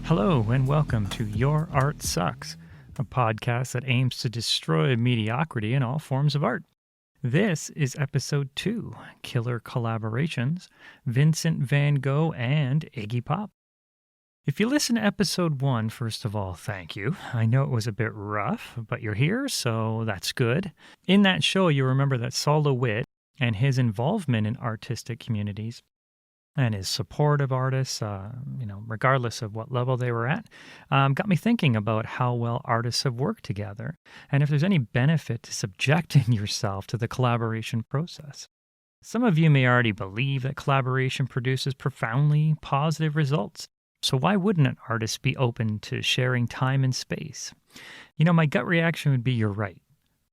Hello, and welcome to Your Art Sucks, a podcast that aims to destroy mediocrity in all forms of art. This is episode 2, Killer Collaborations, Vincent van Gogh and Iggy Pop. If you listen to episode 1, first of all, thank you. I know it was a bit rough, but you're here, so that's good. In that show, you remember that Saul LeWitt and his involvement in artistic communities and his support of artists, regardless of what level they were at, got me thinking about how well artists have worked together and if there's any benefit to subjecting yourself to the collaboration process. Some of you may already believe that collaboration produces profoundly positive results. So why wouldn't an artist be open to sharing time and space? My gut reaction would be you're right.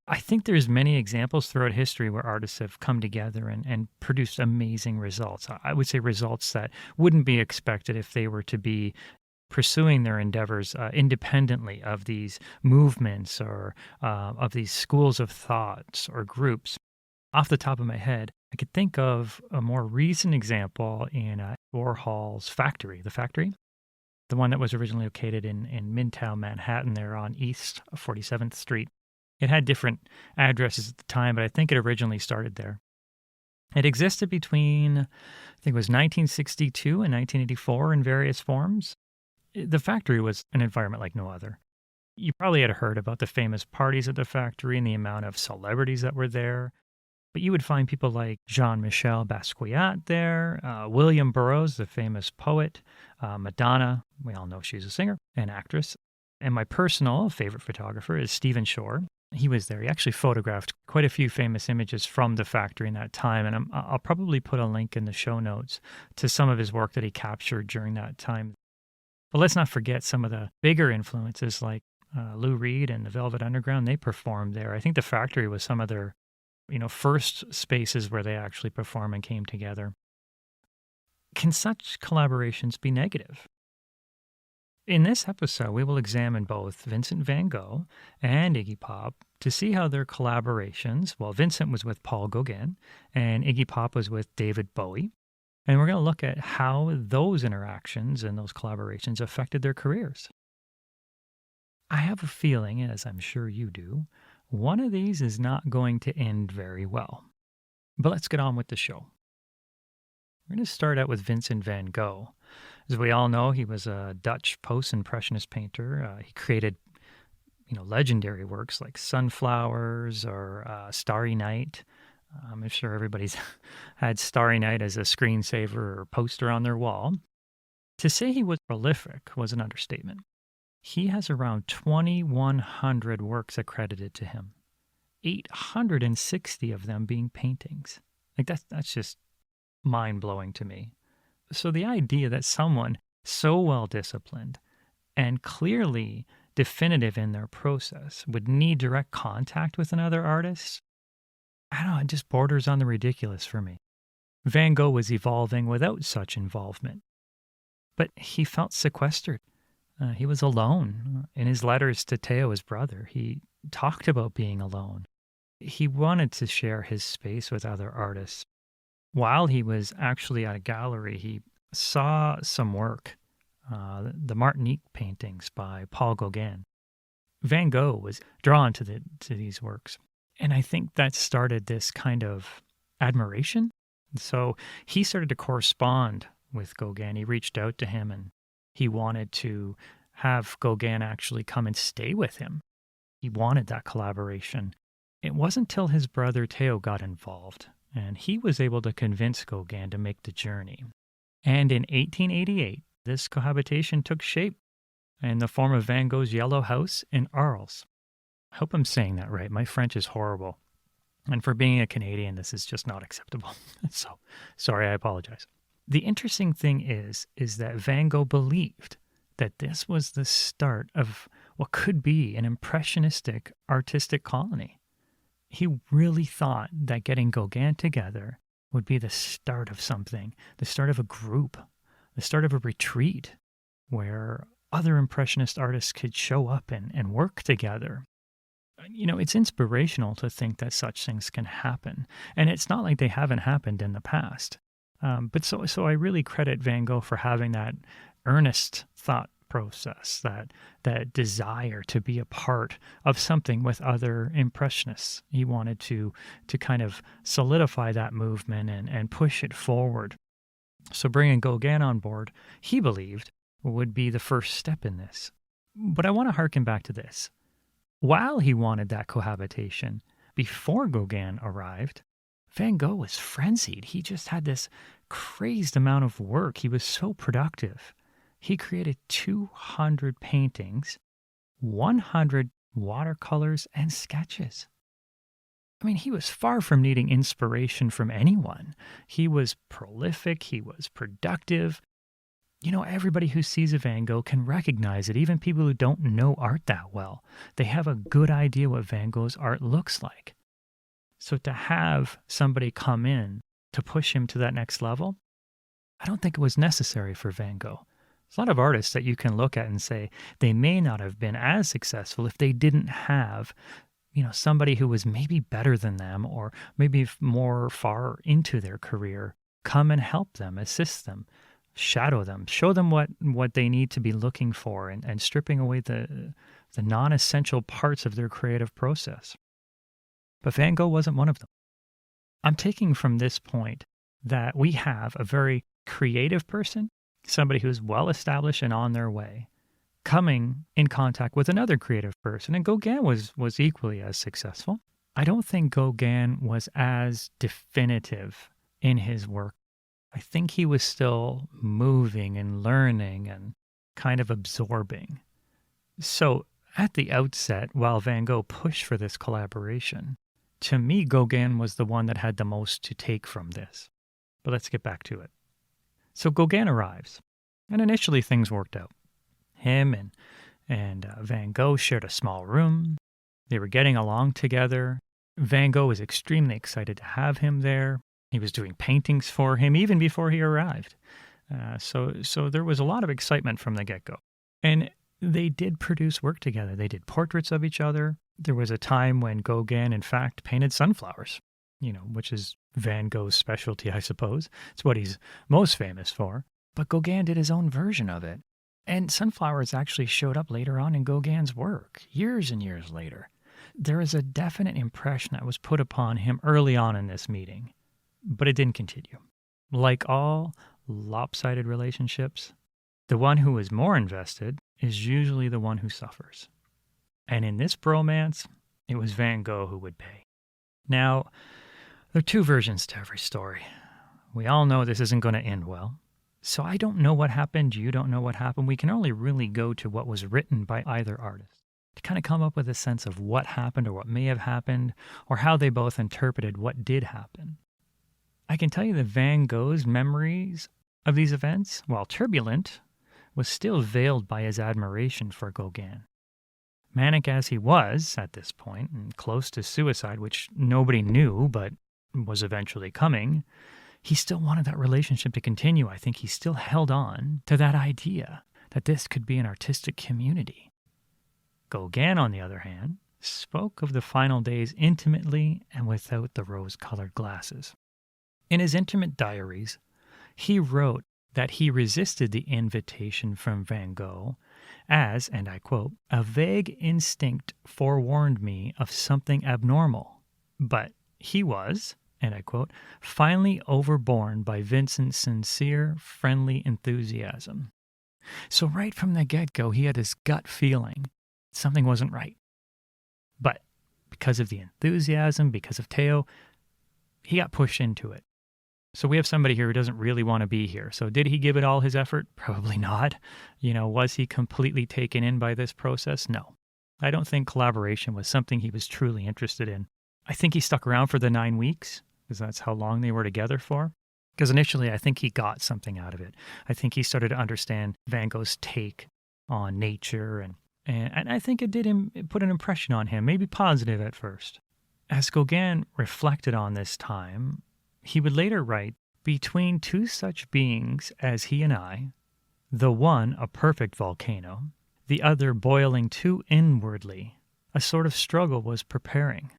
I think there's many examples throughout history where artists have come together and produced amazing results. I would say results that wouldn't be expected if they were to be pursuing their endeavors independently of these movements or of these schools of thoughts or groups. Off the top of my head, I could think of a more recent example in Warhol's Factory, the one that was originally located in Midtown Manhattan there on East 47th Street. It had different addresses at the time, but I think it originally started there. It existed between, I think it was 1962 and 1984 in various forms. The factory was an environment like no other. You probably had heard about the famous parties at the factory and the amount of celebrities that were there. But you would find people like Jean-Michel Basquiat there, William Burroughs, the famous poet, Madonna, we all know she's a singer and actress. And my personal favorite photographer is Stephen Shore. He was there. He actually photographed quite a few famous images from the factory in that time, and I'll probably put a link in the show notes to some of his work that he captured during that time. But let's not forget some of the bigger influences like Lou Reed and the Velvet Underground. They performed there. I think the factory was some of their first spaces where they actually performed and came together. Can such collaborations be negative? In this episode, we will examine both Vincent van Gogh and Iggy Pop to see how their collaborations, well, Vincent was with Paul Gauguin and Iggy Pop was with David Bowie, and we're going to look at how those interactions and those collaborations affected their careers. I have a feeling, as I'm sure you do, one of these is not going to end very well. But let's get on with the show. We're going to start out with Vincent van Gogh. As we all know, he was a Dutch post-impressionist painter. He created, legendary works like Sunflowers or Starry Night. I'm sure everybody's had Starry Night as a screensaver or poster on their wall. To say he was prolific was an understatement. He has around 2,100 works accredited to him, 860 of them being paintings. That's just mind-blowing to me. So the idea that someone so well-disciplined and clearly definitive in their process would need direct contact with another artist, I don't know, it just borders on the ridiculous for me. Van Gogh was evolving without such involvement, but he felt sequestered. He was alone. In his letters to Theo, his brother, he talked about being alone. He wanted to share his space with other artists. While he was actually at a gallery, he saw some work, the Martinique paintings by Paul Gauguin. Van Gogh was drawn to these works, and I think that started this kind of admiration. So he started to correspond with Gauguin. He reached out to him, and he wanted to have Gauguin actually come and stay with him. He wanted that collaboration. It wasn't until his brother Theo got involved, and he was able to convince Gauguin to make the journey. And in 1888, this cohabitation took shape in the form of Van Gogh's Yellow House in Arles. I hope I'm saying that right. My French is horrible. And for being a Canadian, this is just not acceptable. So, sorry, I apologize. The interesting thing is that Van Gogh believed that this was the start of what could be an impressionistic artistic colony. He really thought that getting Gauguin together would be the start of something, the start of a group, the start of a retreat where other impressionist artists could show up and work together. It's inspirational to think that such things can happen. And it's not like they haven't happened in the past. But so I really credit Van Gogh for having that earnest thought process, that desire to be a part of something with other impressionists. He wanted to kind of solidify that movement and push it forward. So bringing Gauguin on board, he believed, would be the first step in this. But I want to harken back to this. While he wanted that cohabitation, before Gauguin arrived, Van Gogh was frenzied. He just had this crazed amount of work. He was so productive. He created 200 paintings, 100 watercolors, and sketches. I mean, he was far from needing inspiration from anyone. He was prolific. He was productive. You know, everybody who sees a Van Gogh can recognize it, even people who don't know art that well. They have a good idea what Van Gogh's art looks like. So to have somebody come in to push him to that next level, I don't think it was necessary for Van Gogh. There's a lot of artists that you can look at and say they may not have been as successful if they didn't have, you know, somebody who was maybe better than them or maybe more far into their career come and help them, assist them, shadow them, show them what they need to be looking for and stripping away the non-essential parts of their creative process. But Van Gogh wasn't one of them. I'm taking from this point that we have a very creative person, somebody who's well-established and on their way, coming in contact with another creative person, and Gauguin was equally as successful. I don't think Gauguin was as definitive in his work. I think he was still moving and learning and kind of absorbing. So at the outset, while Van Gogh pushed for this collaboration, to me, Gauguin was the one that had the most to take from this. But let's get back to it. So Gauguin arrives, and initially things worked out. Him and Van Gogh shared a small room. They were getting along together. Van Gogh was extremely excited to have him there. He was doing paintings for him even before he arrived. So there was a lot of excitement from the get-go. And they did produce work together. They did portraits of each other. There was a time when Gauguin, in fact, painted sunflowers, you know, which is Van Gogh's specialty, I suppose. It's what he's most famous for. But Gauguin did his own version of it. And sunflowers actually showed up later on in Gauguin's work, years and years later. There is a definite impression that was put upon him early on in this meeting, but it didn't continue. Like all lopsided relationships, the one who is more invested is usually the one who suffers. And in this bromance, it was Van Gogh who would pay. Now, there are two versions to every story. We all know this isn't going to end well. So I don't know what happened. You don't know what happened. We can only really go to what was written by either artist to kind of come up with a sense of what happened or what may have happened or how they both interpreted what did happen. I can tell you that Van Gogh's memories of these events, while turbulent, was still veiled by his admiration for Gauguin. Manic as he was at this point, and close to suicide, which nobody knew but was eventually coming, he still wanted that relationship to continue. I think he still held on to that idea that this could be an artistic community. Gauguin, on the other hand, spoke of the final days intimately and without the rose-colored glasses. In his intimate diaries, he wrote that he resisted the invitation from Van Gogh as, and I quote, "a vague instinct forewarned me of something abnormal, but he was," and I quote, "finally overborne by Vincent's sincere, friendly enthusiasm." So right from the get-go, he had this gut feeling something wasn't right. But because of the enthusiasm, because of Theo, he got pushed into it. So we have somebody here who doesn't really want to be here. So did he give it all his effort? Probably not. You know, was he completely taken in by this process? No. I don't think collaboration was something he was truly interested in. I think he stuck around for the 9 weeks, because that's how long they were together for. Because initially, I think he got something out of it. I think he started to understand Van Gogh's take on nature, and I think it put an impression on him, maybe positive at first. As Gauguin reflected on this time, he would later write, "Between two such beings as he and I, the one a perfect volcano, the other boiling too inwardly, a sort of struggle was preparing."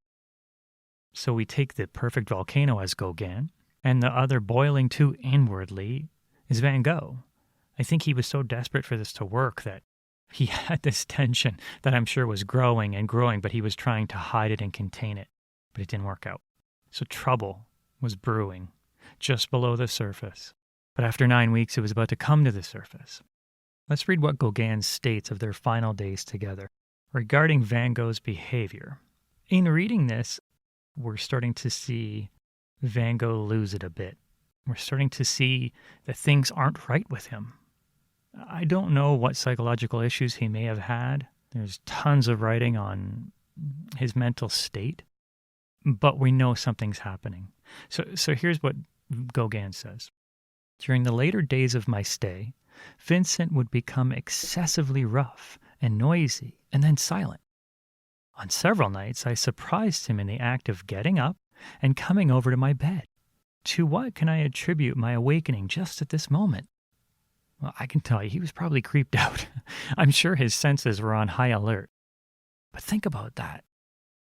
So we take the perfect volcano as Gauguin, and the other boiling too inwardly is Van Gogh. I think he was so desperate for this to work that He had this tension that I'm sure was growing and growing, but he was trying to hide it and contain it, but it didn't work out. So trouble was brewing just below the surface. But after 9 weeks, it was about to come to the surface. Let's read what Gogh states of their final days together regarding Van Gogh's behavior. In reading this, we're starting to see Van Gogh lose it a bit. We're starting to see that things aren't right with him. I don't know what psychological issues he may have had. There's tons of writing on his mental state, but we know something's happening. So here's what Gogh says. During the later days of my stay, Vincent would become excessively rough and noisy and then silent. On several nights, I surprised him in the act of getting up and coming over to my bed. To what can I attribute my awakening just at this moment? Well, I can tell you, he was probably creeped out. I'm sure his senses were on high alert. But think about that.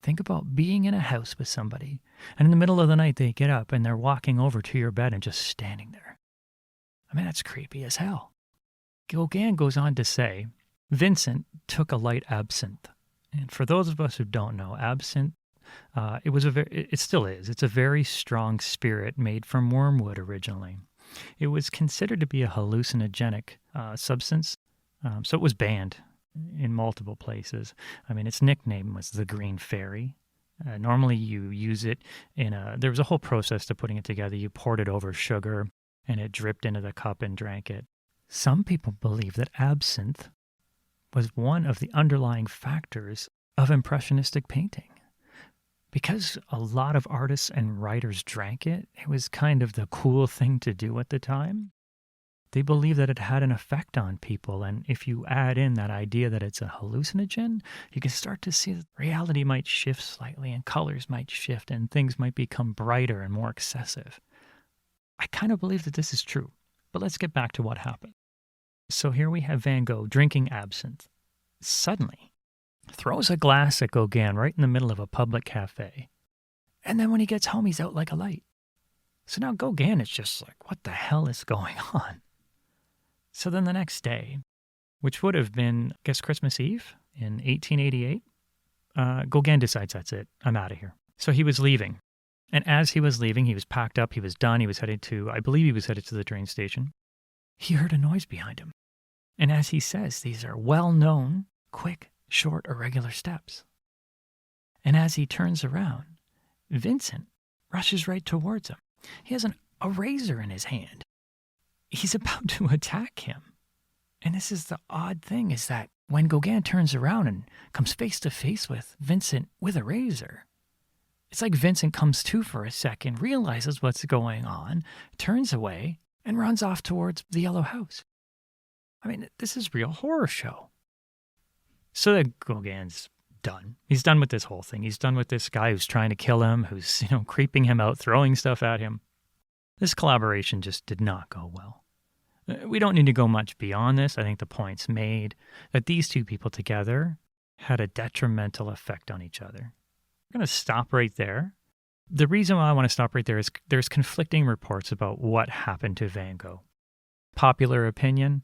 Think about being in a house with somebody, and in the middle of the night they get up and they're walking over to your bed and just standing there. I mean, that's creepy as hell. Gogh goes on to say, Vincent took a light absinthe. And for those of us who don't know, absinthe, it still is. It's a very strong spirit made from wormwood originally. It was considered to be a hallucinogenic substance, so it was banned in multiple places. I mean, its nickname was the Green Fairy. Normally you use it there was a whole process to putting it together. You poured it over sugar, and it dripped into the cup and drank it. Some people believe that absinthe was one of the underlying factors of Impressionistic painting. Because a lot of artists and writers drank it, it was kind of the cool thing to do at the time. They believe that it had an effect on people, and if you add in that idea that it's a hallucinogen, you can start to see that reality might shift slightly, and colors might shift, and things might become brighter and more excessive. I kind of believe that this is true, but let's get back to what happened. So here we have Van Gogh drinking absinthe. Suddenly, throws a glass at Gogh right in the middle of a public cafe. And then when he gets home, he's out like a light. So now Gogh is just like, what the hell is going on? So then the next day, which would have been, I guess, Christmas Eve in 1888, Gogh decides, that's it, I'm out of here. So he was leaving. And as he was leaving, he was packed up, he was done, I believe he was headed to the train station. He heard a noise behind him. And as he says, these are well-known, quick, short, irregular steps. And as he turns around, Vincent rushes right towards him. He has a razor in his hand. He's about to attack him. And this is the odd thing, is that when Gogh turns around and comes face to face with Vincent with a razor, it's like Vincent comes to for a second, realizes what's going on, turns away, and runs off towards the yellow house. I mean, this is real horror show. So that Gauguin's done. He's done with this whole thing. He's done with this guy who's trying to kill him, who's, creeping him out, throwing stuff at him. This collaboration just did not go well. We don't need to go much beyond this. I think the point's made that these two people together had a detrimental effect on each other. We're going to stop right there. The reason why I want to stop right there is there's conflicting reports about what happened to Van Gogh. Popular opinion,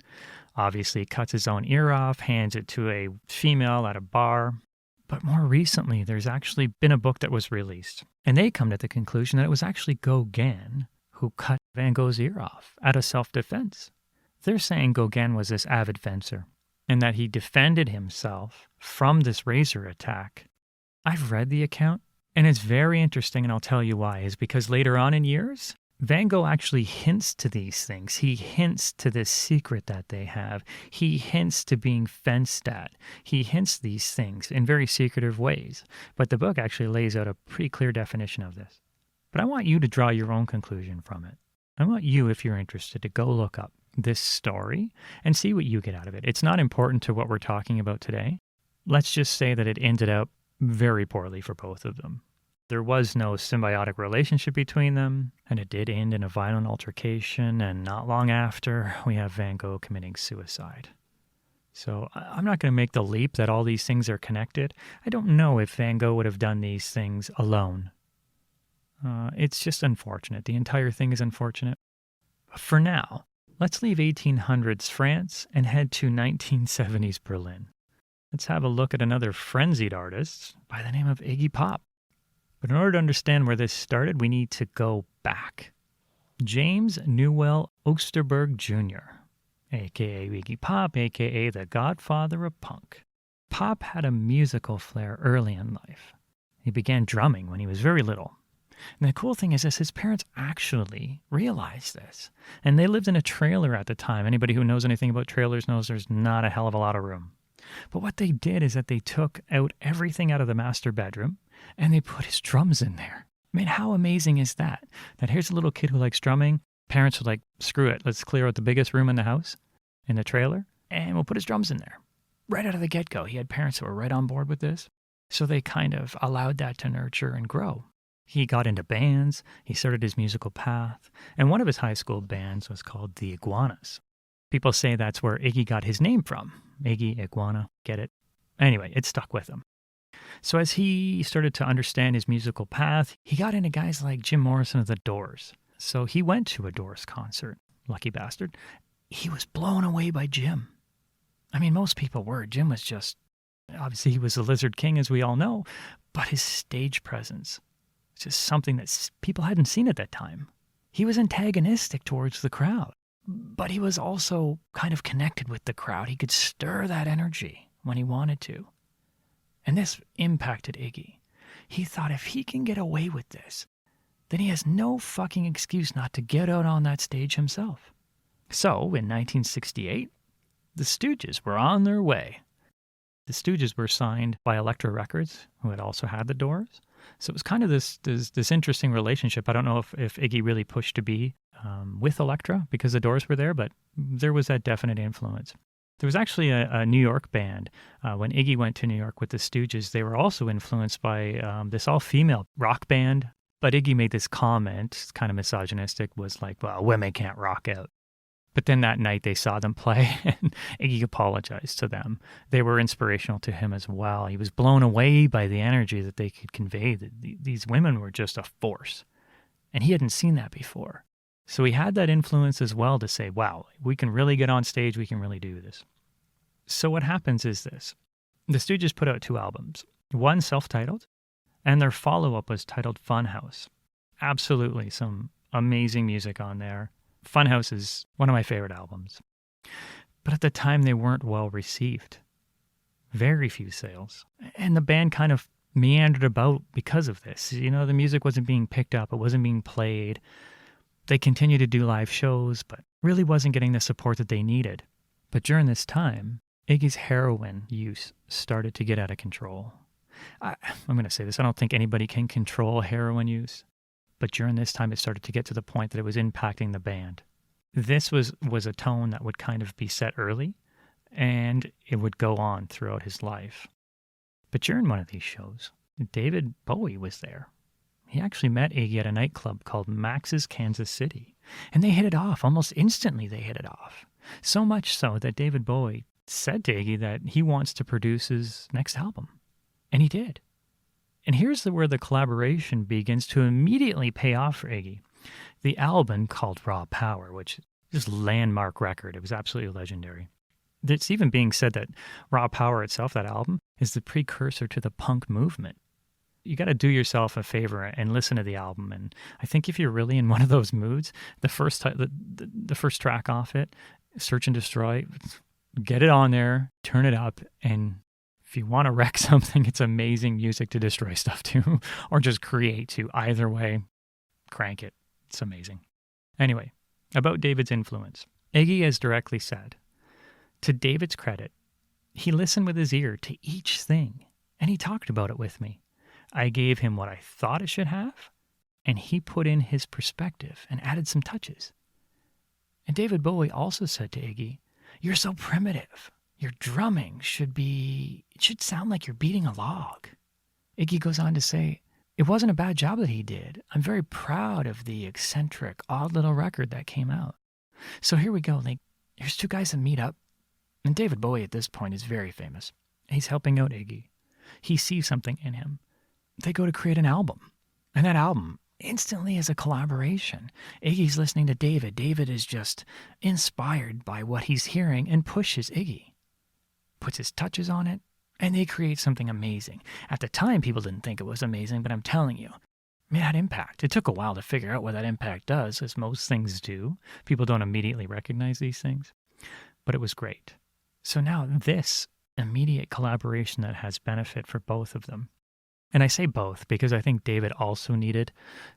obviously cuts his own ear off, hands it to a female at a bar. But more recently, there's actually been a book that was released, and they come to the conclusion that it was actually Gauguin who cut Van Gogh's ear off out of self-defense. They're saying Gauguin was this avid fencer, and that he defended himself from this razor attack. I've read the account, and it's very interesting, and I'll tell you why, is because later on in years, Van Gogh actually hints to these things. He hints to this secret that they have. He hints to being fenced at. He hints these things in very secretive ways. But the book actually lays out a pretty clear definition of this. But I want you to draw your own conclusion from it. I want you, if you're interested, to go look up this story and see what you get out of it. It's not important to what we're talking about today. Let's just say that it ended up very poorly for both of them. There was no symbiotic relationship between them, and it did end in a violent altercation, and not long after, we have Van Gogh committing suicide. So I'm not going to make the leap that all these things are connected. I don't know if Van Gogh would have done these things alone. It's just unfortunate. The entire thing is unfortunate. But for now, let's leave 1800s France and head to 1970s Berlin. Let's have a look at another frenzied artist by the name of Iggy Pop. But in order to understand where this started, we need to go back. James Newell Osterberg Jr., a.k.a. Iggy Pop, a.k.a. the godfather of punk. Pop had a musical flair early in life. He began drumming when he was very little. And the cool thing is his parents actually realized this. And they lived in a trailer at the time. Anybody who knows anything about trailers knows there's not a hell of a lot of room. But what they did is that they took out everything out of the master bedroom and they put his drums in there. I mean, how amazing is that? That here's a little kid who likes drumming. Parents were like, screw it. Let's clear out the biggest room in the house, in the trailer, and we'll put his drums in there. Right out of the get-go. He had parents who were right on board with this. So they kind of allowed that to nurture and grow. He got into bands. He started his musical path. And one of his high school bands was called the Iguanas. People say that's where Iggy got his name from. Iggy, iguana, get it? Anyway, it stuck with him. So as he started to understand his musical path, he got into guys like Jim Morrison of The Doors. So he went to a Doors concert. Lucky bastard. He was blown away by Jim. I mean, most people were. Jim was just, obviously he was the Lizard King, as we all know, but his stage presence was just something that people hadn't seen at that time. He was antagonistic towards the crowd, but he was also kind of connected with the crowd. He could stir that energy when he wanted to. And this impacted Iggy. He thought if he can get away with this, then he has no fucking excuse not to get out on that stage himself. So, in 1968, the Stooges were on their way. The Stooges were signed by Elektra Records, who had also had the Doors. So it was kind of this interesting relationship. I don't know if Iggy really pushed to be with Elektra because the Doors were there, but there was that definite influence. There was actually a New York band. When Iggy went to New York with the Stooges, they were also influenced by this all-female rock band. But Iggy made this comment, kind of misogynistic, was like, well, women can't rock out. But then that night they saw them play, and Iggy apologized to them. They were inspirational to him as well. He was blown away by the energy that they could convey. These women were just a force. And he hadn't seen that before. So he had that influence as well to say, wow, we can really get on stage, we can really do this. So what happens is this. The Stooges put out 2 albums. One self-titled, and their follow-up was titled Funhouse. Absolutely some amazing music on there. Funhouse is one of my favorite albums. But at the time, they weren't well received. Very few sales. And the band kind of meandered about because of this. You know, the music wasn't being picked up. It wasn't being played. They continued to do live shows, but really wasn't getting the support that they needed. But during this time, Iggy's heroin use started to get out of control. I'm going to say this. I don't think anybody can control heroin use. But during this time, it started to get to the point that it was impacting the band. This was a tone that would kind of be set early, and it would go on throughout his life. But during one of these shows, David Bowie was there. He actually met Iggy at a nightclub called Max's Kansas City, and they hit it off. Almost instantly, they hit it off. So much so that David Bowie said to Iggy that he wants to produce his next album. And he did. And here's where the collaboration begins to immediately pay off for Iggy. The album called Raw Power, which is a landmark record. It was absolutely legendary. It's even being said that Raw Power itself, that album, is the precursor to the punk movement. You got to do yourself a favor and listen to the album. And I think if you're really in one of those moods, the first track off it, Search and Destroy, get it on there, turn it up, and if you want to wreck something, it's amazing music to destroy stuff to, or just create to. Either way, crank it. It's amazing. Anyway, about David's influence. Iggy has directly said, to David's credit, he listened with his ear to each thing, and he talked about it with me. I gave him what I thought it should have, and he put in his perspective and added some touches. And David Bowie also said to Iggy, you're so primitive. Your drumming should sound like you're beating a log. Iggy goes on to say, it wasn't a bad job that he did. I'm very proud of the eccentric, odd little record that came out. So here we go. Here's 2 guys that meet up. And David Bowie at this point is very famous. He's helping out Iggy. He sees something in him. They go to create an album. And that album instantly as a collaboration. Iggy's listening to David. David is just inspired by what he's hearing and pushes Iggy, puts his touches on it, and they create something amazing. At the time, people didn't think it was amazing, but I'm telling you, it had impact. It took a while to figure out what that impact does, as most things do. People don't immediately recognize these things, but it was great. So now this immediate collaboration that has benefit for both of them. And I say both because I think David also needed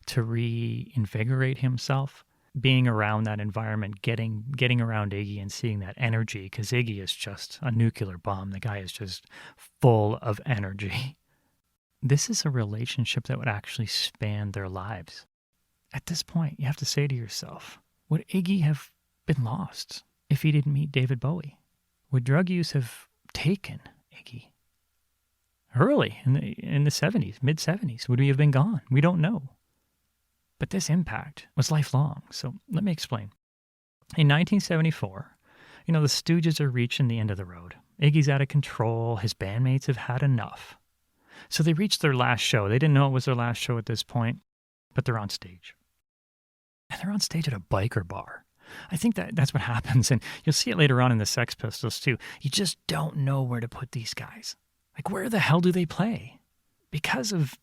to reinvigorate himself, being around that environment, getting around Iggy and seeing that energy, because Iggy is just a nuclear bomb. The guy is just full of energy. This is a relationship that would actually span their lives. At this point, you have to say to yourself, would Iggy have been lost if he didn't meet David Bowie? Would drug use have taken Iggy? Early in the 70s, mid-70s, would we have been gone? We don't know. But this impact was lifelong, so let me explain. In 1974, the Stooges are reaching the end of the road. Iggy's out of control. His bandmates have had enough. So they reached their last show. They didn't know it was their last show at this point, but they're on stage. And they're on stage at a biker bar. I think that's what happens, and you'll see it later on in the Sex Pistols too. You just don't know where to put these guys. Like, where the hell do they play? Because of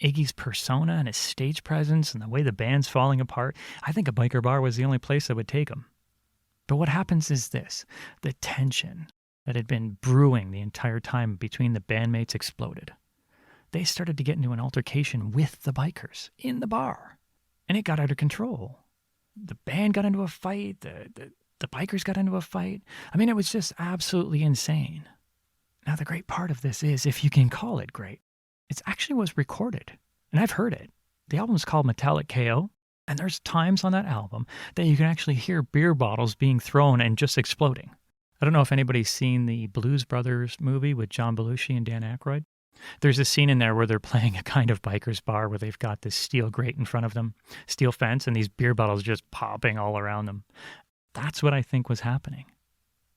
Iggy's persona and his stage presence and the way the band's falling apart, I think a biker bar was the only place that would take him. But what happens is this. The tension that had been brewing the entire time between the bandmates exploded. They started to get into an altercation with the bikers in the bar, and it got out of control. The band got into a fight. The bikers got into a fight. I mean, it was just absolutely insane. Now, the great part of this is, if you can call it great, it actually was recorded, and I've heard it. The album's called Metallic KO, and there's times on that album that you can actually hear beer bottles being thrown and just exploding. I don't know if anybody's seen the Blues Brothers movie with John Belushi and Dan Aykroyd. There's a scene in there where they're playing a kind of biker's bar where they've got this steel grate in front of them, steel fence, and these beer bottles just popping all around them. That's what I think was happening.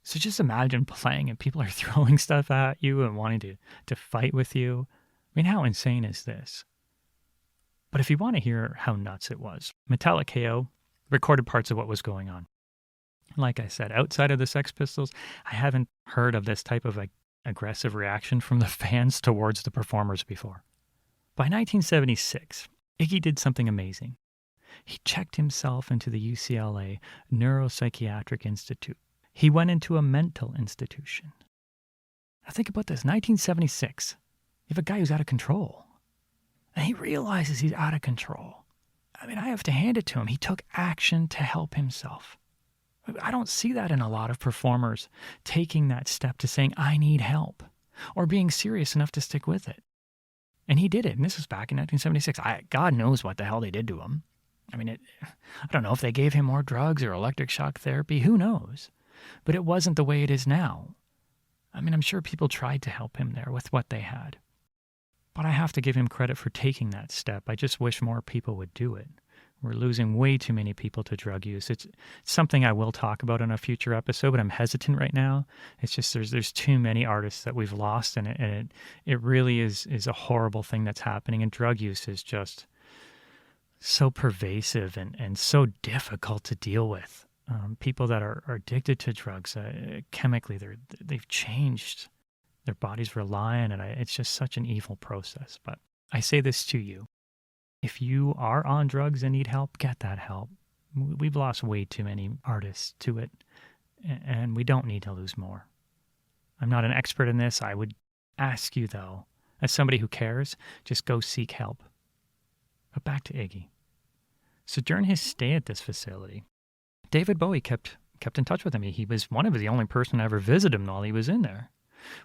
So just imagine playing and people are throwing stuff at you and wanting to fight with you. I mean, how insane is this? But if you want to hear how nuts it was, Metallic KO recorded parts of what was going on. Like I said, outside of the Sex Pistols, I haven't heard of this type of aggressive reaction from the fans towards the performers before. By 1976, Iggy did something amazing. He checked himself into the UCLA Neuropsychiatric Institute. He went into a mental institution. Now think about this, 1976. You have a guy who's out of control. And he realizes he's out of control. I mean, I have to hand it to him. He took action to help himself. I don't see that in a lot of performers taking that step to saying, I need help, or being serious enough to stick with it. And he did it, and this was back in 1976. God knows what the hell they did to him. I mean, I don't know if they gave him more drugs or electric shock therapy. Who knows? But it wasn't the way it is now. I mean, I'm sure people tried to help him there with what they had. But I have to give him credit for taking that step. I just wish more people would do it. We're losing way too many people to drug use. It's something I will talk about in a future episode, but I'm hesitant right now. It's just there's too many artists that we've lost, and it really is a horrible thing that's happening. And drug use is just so pervasive and so difficult to deal with. People that are addicted to drugs, chemically, they've changed. Their bodies rely on it. It's just such an evil process. But I say this to you. If you are on drugs and need help, get that help. We've lost way too many artists to it, and we don't need to lose more. I'm not an expert in this. I would ask you, though, as somebody who cares, just go seek help. But back to Iggy. So during his stay at this facility, David Bowie kept in touch with him. He was one of the only person to ever visit him while he was in there.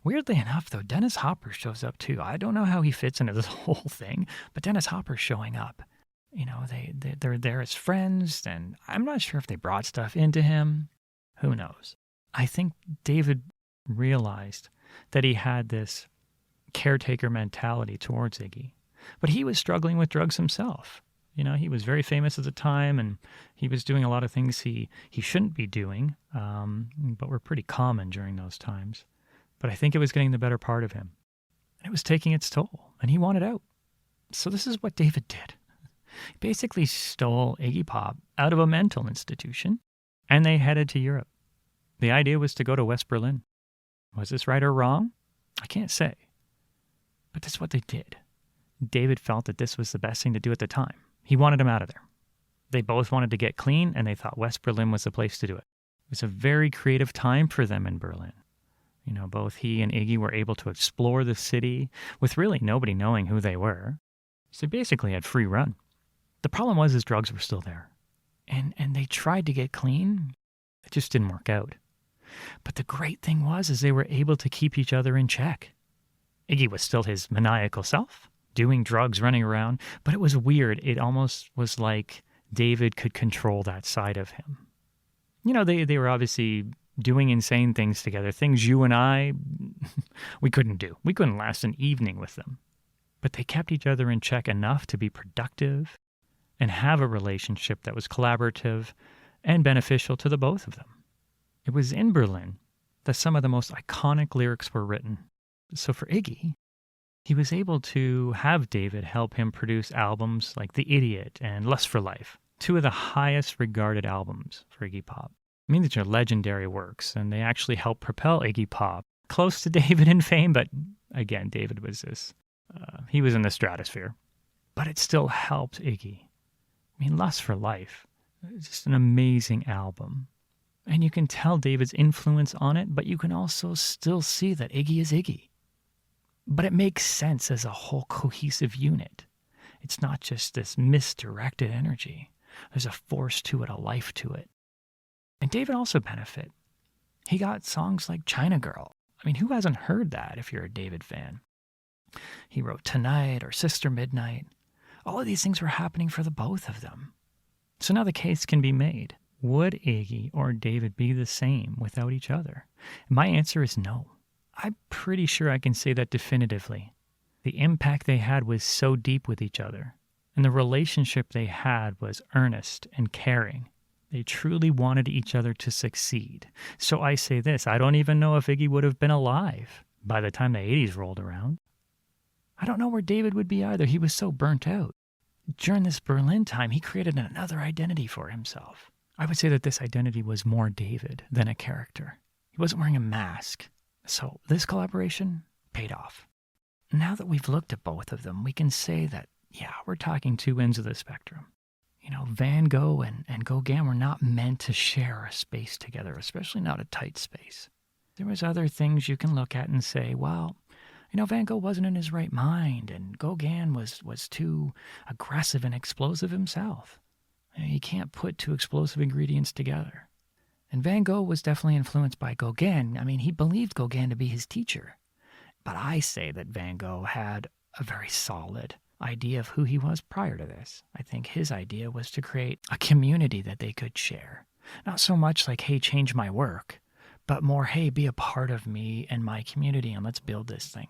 Weirdly enough, though, Dennis Hopper shows up too. I don't know how he fits into this whole thing, but Dennis Hopper's showing up. You know, they're there as friends, and I'm not sure if they brought stuff into him. Who knows? I think David realized that he had this caretaker mentality towards Iggy, but he was struggling with drugs himself. You know, he was very famous at the time, and he was doing a lot of things he shouldn't be doing, but were pretty common during those times. But I think it was getting the better part of him. And it was taking its toll, and he wanted out. So this is what David did. He basically stole Iggy Pop out of a mental institution, and they headed to Europe. The idea was to go to West Berlin. Was this right or wrong? I can't say. But that's what they did. David felt that this was the best thing to do at the time. He wanted him out of there. They both wanted to get clean, and they thought West Berlin was the place to do it. It was a very creative time for them in Berlin. Both he and Iggy were able to explore the city with really nobody knowing who they were. So they basically had free run. The problem was his drugs were still there. And they tried to get clean. It just didn't work out. But the great thing was they were able to keep each other in check. Iggy was still his maniacal self, doing drugs, running around. But it was weird. It almost was like David could control that side of him. They were obviously doing insane things together, things you and I, we couldn't do. We couldn't last an evening with them. But they kept each other in check enough to be productive and have a relationship that was collaborative and beneficial to the both of them. It was in Berlin that some of the most iconic lyrics were written. So for Iggy, he was able to have David help him produce albums like The Idiot and Lust for Life, two of the highest regarded albums for Iggy Pop. I mean, these are legendary works, and they actually helped propel Iggy Pop close to David in fame, but again, David was he was in the stratosphere. But it still helped Iggy. I mean, Lust for Life, it's just an amazing album. And you can tell David's influence on it, but you can also still see that Iggy is Iggy. But it makes sense as a whole cohesive unit. It's not just this misdirected energy. There's a force to it, a life to it. And David also benefited. He got songs like China Girl. I mean, who hasn't heard that if you're a David fan? He wrote Tonight or Sister Midnight. All of these things were happening for the both of them. So now the case can be made. Would Iggy or David be the same without each other? My answer is no. I'm pretty sure I can say that definitively. The impact they had was so deep with each other, and the relationship they had was earnest and caring. They truly wanted each other to succeed. So I say this, I don't even know if Iggy would have been alive by the time the 80s rolled around. I don't know where David would be either. He was so burnt out. During this Berlin time, he created another identity for himself. I would say that this identity was more David than a character. He wasn't wearing a mask. So this collaboration paid off. Now that we've looked at both of them, we can say that, yeah, we're talking two ends of the spectrum. Van Gogh and Gauguin were not meant to share a space together, especially not a tight space. There was other things you can look at and say, well, Van Gogh wasn't in his right mind, and Gauguin was too aggressive and explosive himself. You can't put two explosive ingredients together. And Van Gogh was definitely influenced by Gauguin. I mean, he believed Gauguin to be his teacher. But I say that Van Gogh had a very solid idea of who he was prior to this. I think his idea was to create a community that they could share. Not so much like, hey, change my work, but more, hey, be a part of me and my community and let's build this thing.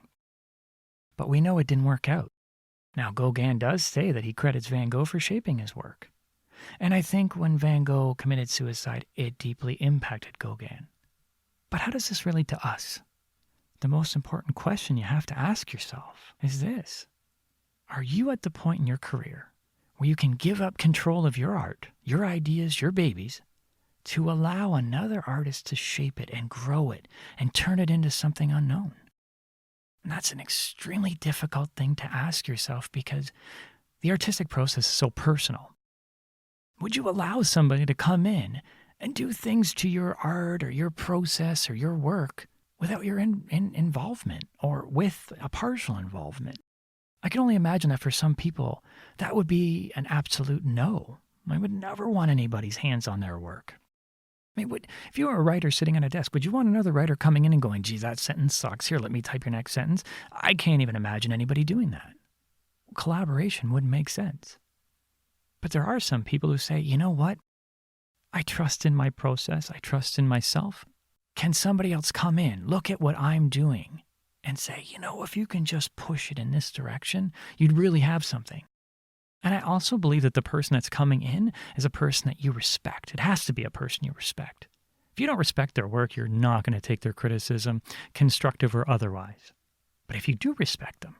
But we know it didn't work out. Now, Gauguin does say that he credits Van Gogh for shaping his work. And I think when Van Gogh committed suicide, it deeply impacted Gauguin. But how does this relate to us? The most important question you have to ask yourself is this. Are you at the point in your career where you can give up control of your art, your ideas, your babies, to allow another artist to shape it and grow it and turn it into something unknown? And that's an extremely difficult thing to ask yourself because the artistic process is so personal. Would you allow somebody to come in and do things to your art or your process or your work without your involvement or with a partial involvement? I can only imagine that for some people, that would be an absolute no. I would never want anybody's hands on their work. I mean, if you were a writer sitting on a desk, would you want another writer coming in and going, geez, that sentence sucks. Here, let me type your next sentence. I can't even imagine anybody doing that. Collaboration wouldn't make sense. But there are some people who say, you know what? I trust in my process. I trust in myself. Can somebody else come in, look at what I'm doing, and say, if you can just push it in this direction, you'd really have something. And I also believe that the person that's coming in is a person that you respect. It has to be a person you respect. If you don't respect their work, you're not going to take their criticism, constructive or otherwise. But if you do respect them,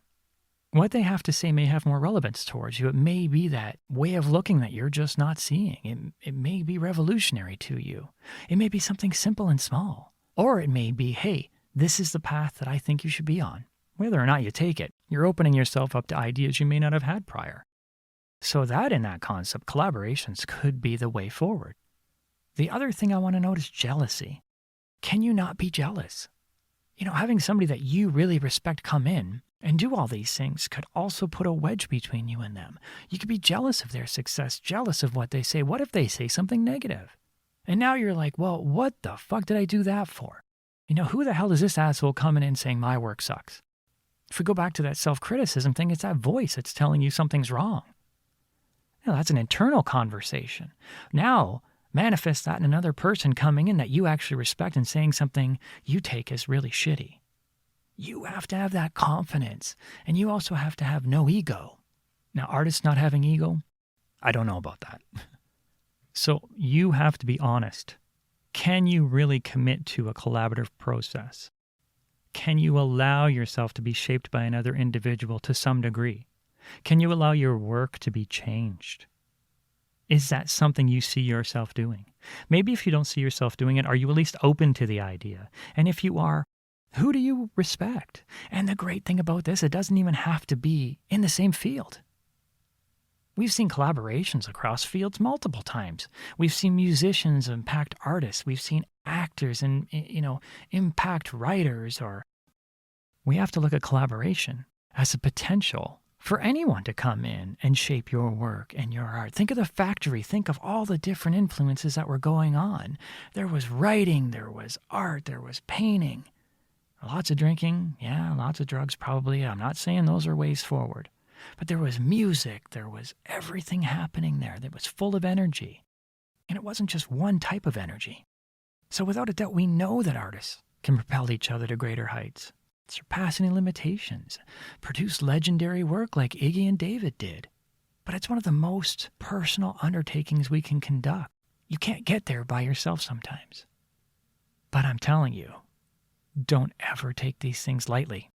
What they have to say may have more relevance towards you. It may be that way of looking that you're just not seeing. It may be revolutionary to you. It may be something simple and small. Or it may be, hey, this is the path that I think you should be on. Whether or not you take it, you're opening yourself up to ideas you may not have had prior. So that in that concept, collaborations could be the way forward. The other thing I want to note is jealousy. Can you not be jealous? Having somebody that you really respect come in and do all these things could also put a wedge between you and them. You could be jealous of their success, jealous of what they say. What if they say something negative? And now you're like, well, what the fuck did I do that for? Who the hell is this asshole coming in saying my work sucks? If we go back to that self-criticism thing, it's that voice that's telling you something's wrong. That's an internal conversation. Now, manifest that in another person coming in that you actually respect and saying something you take as really shitty. You have to have that confidence, and you also have to have no ego. Now, artists not having ego, I don't know about that. So you have to be honest. Can you really commit to a collaborative process? Can you allow yourself to be shaped by another individual to some degree? Can you allow your work to be changed? Is that something you see yourself doing? Maybe if you don't see yourself doing it, are you at least open to the idea? And if you are, who do you respect? And the great thing about this, it doesn't even have to be in the same field. We've seen collaborations across fields multiple times. We've seen musicians impact artists. We've seen actors and, impact writers. Or we have to look at collaboration as a potential for anyone to come in and shape your work and your art. Think of the factory. Think of all the different influences that were going on. There was writing, there was art, there was painting. Lots of drinking, yeah, lots of drugs probably. I'm not saying those are ways forward. But there was music, there was everything happening there that was full of energy. And it wasn't just one type of energy. So without a doubt, we know that artists can propel each other to greater heights, surpass any limitations, produce legendary work like Iggy and David did. But it's one of the most personal undertakings we can conduct. You can't get there by yourself sometimes. But I'm telling you, don't ever take these things lightly.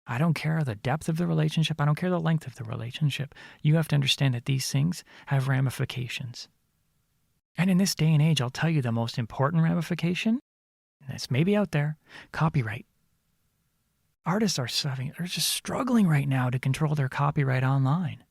I don't care the depth of the relationship. I don't care the length of the relationship. You have to understand that these things have ramifications. And in this day and age, I'll tell you the most important ramification, and it's maybe out there, copyright. Artists they're just struggling right now to control their copyright online.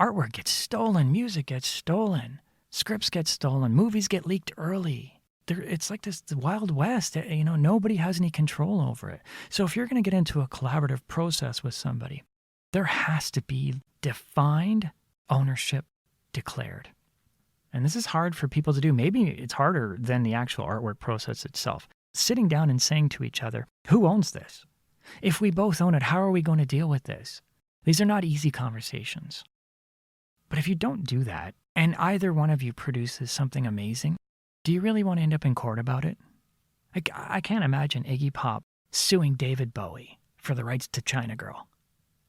Artwork gets stolen, music gets stolen, scripts get stolen, movies get leaked early. It's like the Wild West. Nobody has any control over it. So if you're going to get into a collaborative process with somebody, there has to be defined ownership declared. And this is hard for people to do. Maybe it's harder than the actual artwork process itself. Sitting down and saying to each other, who owns this? If we both own it, how are we going to deal with this? These are not easy conversations. But if you don't do that, and either one of you produces something amazing, do you really want to end up in court about it? I can't imagine Iggy Pop suing David Bowie for the rights to China Girl.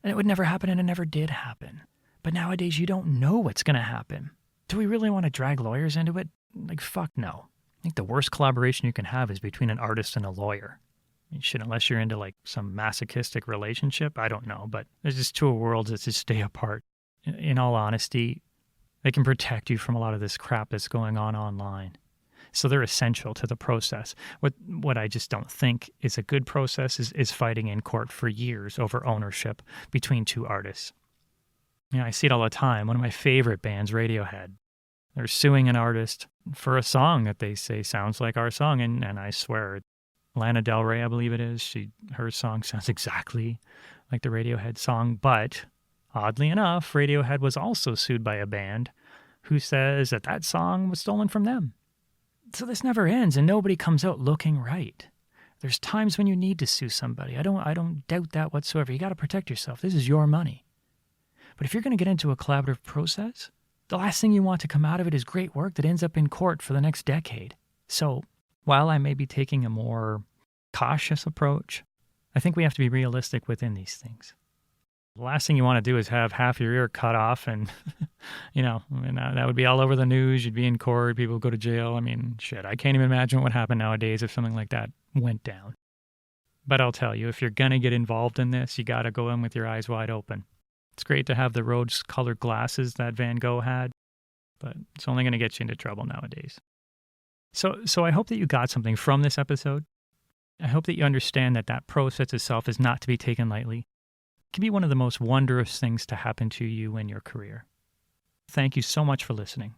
And it would never happen, and it never did happen. But nowadays, you don't know what's going to happen. Do we really want to drag lawyers into it? Fuck no. I think the worst collaboration you can have is between an artist and a lawyer. Unless you're into some masochistic relationship, I don't know. But there's just two worlds that just stay apart. In all honesty, they can protect you from a lot of this crap that's going on online. So they're essential to the process. What I just don't think is a good process is fighting in court for years over ownership between two artists. I see it all the time. One of my favorite bands, Radiohead, they're suing an artist for a song that they say sounds like our song, and I swear, Lana Del Rey, I believe it is, her song sounds exactly like the Radiohead song, but oddly enough, Radiohead was also sued by a band who says that song was stolen from them. So this never ends, and nobody comes out looking right. There's times when you need to sue somebody. I don't doubt that whatsoever. You got to protect yourself. This is your money. But if you're going to get into a collaborative process, the last thing you want to come out of it is great work that ends up in court for the next decade. So while I may be taking a more cautious approach, I think we have to be realistic within these things. The last thing you want to do is have half your ear cut off and, that would be all over the news. You'd be in court. People would go to jail. Shit, I can't even imagine what would happen nowadays if something like that went down. But I'll tell you, if you're going to get involved in this, you got to go in with your eyes wide open. It's great to have the rose-colored glasses that Van Gogh had, but it's only going to get you into trouble nowadays. So I hope that you got something from this episode. I hope that you understand that that process itself is not to be taken lightly. It can be one of the most wondrous things to happen to you in your career. Thank you so much for listening.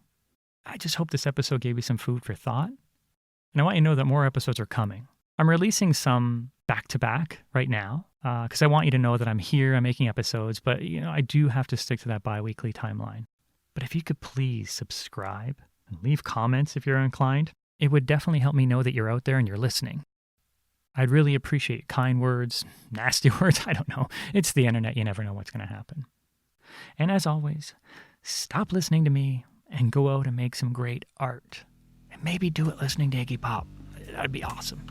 I just hope this episode gave you some food for thought. And I want you to know that more episodes are coming. I'm releasing some back-to-back right now because I want you to know that I'm here, I'm making episodes, but I do have to stick to that bi-weekly timeline. But if you could please subscribe and leave comments if you're inclined, it would definitely help me know that you're out there and you're listening. I'd really appreciate kind words, nasty words, I don't know. It's the internet, you never know what's going to happen. And as always, stop listening to me and go out and make some great art. And maybe do it listening to Iggy Pop. That'd be awesome.